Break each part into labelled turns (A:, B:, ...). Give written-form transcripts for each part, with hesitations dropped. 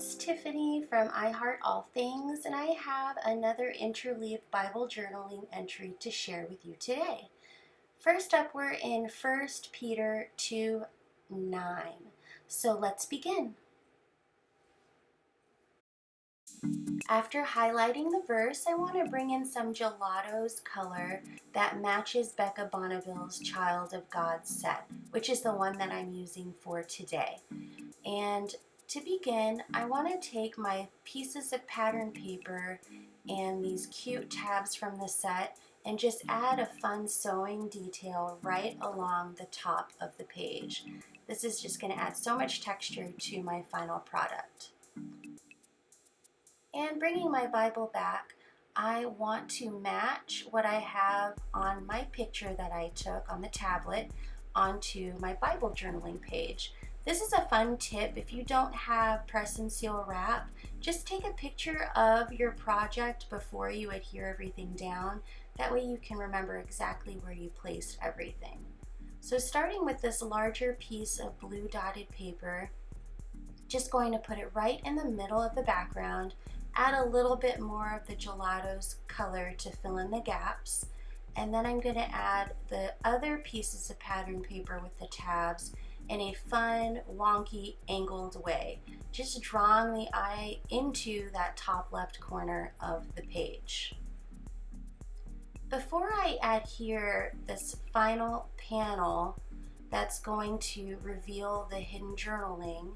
A: it's Tiffany from I Heart All Things, and I have another interleaved Bible journaling entry to share with you today. First up, we're in 1 Peter 2:9. So let's begin. After highlighting the verse, I want to bring in some Gelato's color that matches Becca Bonneville's Child of God set, which is the one that I'm using for today. And to begin, I want to take my pieces of pattern paper and these cute tabs from the set and just add a fun sewing detail right along the top of the page. This is just going to add so much texture to my final product. And bringing my Bible back, I want to match what I have on my picture that I took on the tablet onto my Bible journaling page. This is a fun tip. If you don't have press and seal wrap, just take a picture of your project before you adhere everything down. That way you can remember exactly where you placed everything. So starting with this larger piece of blue dotted paper, just going to put it right in the middle of the background, add a little bit more of the Gelato's color to fill in the gaps, and then I'm going to add the other pieces of pattern paper with the tabs in a fun, wonky, angled way, just drawing the eye into that top left corner of the page. Before I adhere this final panel that's going to reveal the hidden journaling,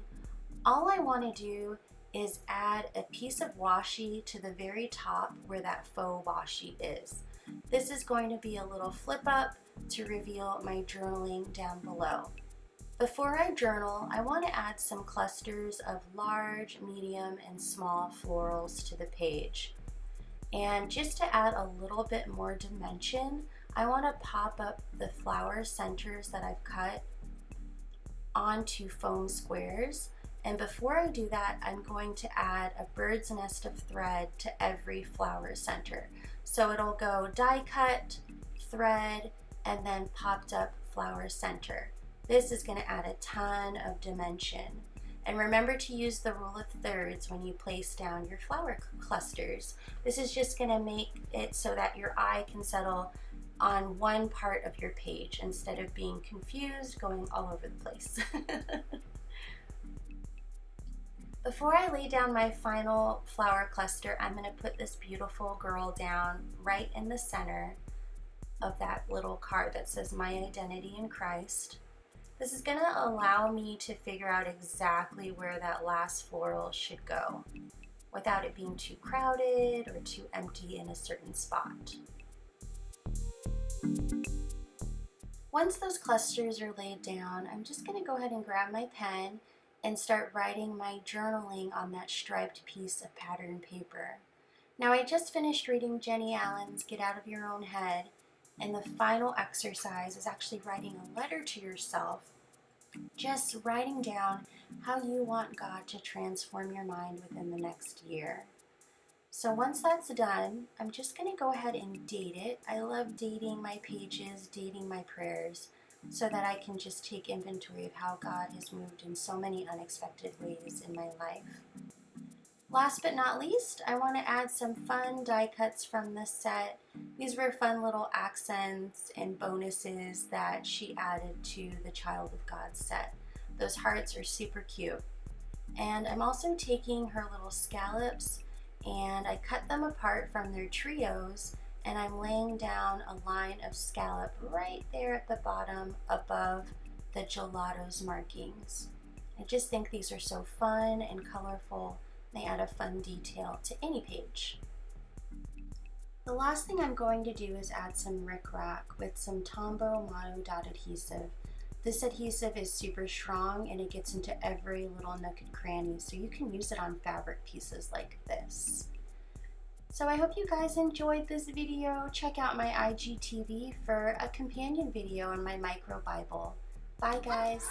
A: all I want to do is add a piece of washi to the very top where that faux washi is. This is going to be a little flip up to reveal my journaling down below. Before I journal, I want to add some clusters of large, medium, and small florals to the page. And just to add a little bit more dimension, I want to pop up the flower centers that I've cut onto foam squares. And before I do that, I'm going to add a bird's nest of thread to every flower center. So it'll go die cut, thread, and then popped up flower center. This is going to add a ton of dimension. And remember to use the rule of thirds when you place down your flower clusters. This is just going to make it so that your eye can settle on one part of your page instead of being confused going all over the place. Before I lay down my final flower cluster, I'm going to put this beautiful girl down right in the center of that little card that says My Identity in Christ. This is going to allow me to figure out exactly where that last floral should go without it being too crowded or too empty in a certain spot. Once those clusters are laid down, I'm just going to go ahead and grab my pen and start writing my journaling on that striped piece of pattern paper. Now, I just finished reading Jennie Allen's Get Out of Your Own Head, and the final exercise is actually writing a letter to yourself, just writing down how you want God to transform your mind within the next year. So once that's done, I'm just going to go ahead and date it. I love dating my pages, dating my prayers, so that I can just take inventory of how God has moved in so many unexpected ways in my life. Last but not least, I want to add some fun die cuts from this set. These were fun little accents and bonuses that she added to the Child of God set. Those hearts are super cute. And I'm also taking her little scallops and I cut them apart from their trios, and I'm laying down a line of scallop right there at the bottom above the Gelato's markings. I just think these are so fun and colorful. They add a fun detail to any page. The last thing I'm going to do is add some rickrack with some Tombow Mono Dot adhesive. This adhesive is super strong and it gets into every little nook and cranny, so you can use it on fabric pieces like this. So I hope you guys enjoyed this video. Check out my IGTV for a companion video on my micro Bible. Bye guys!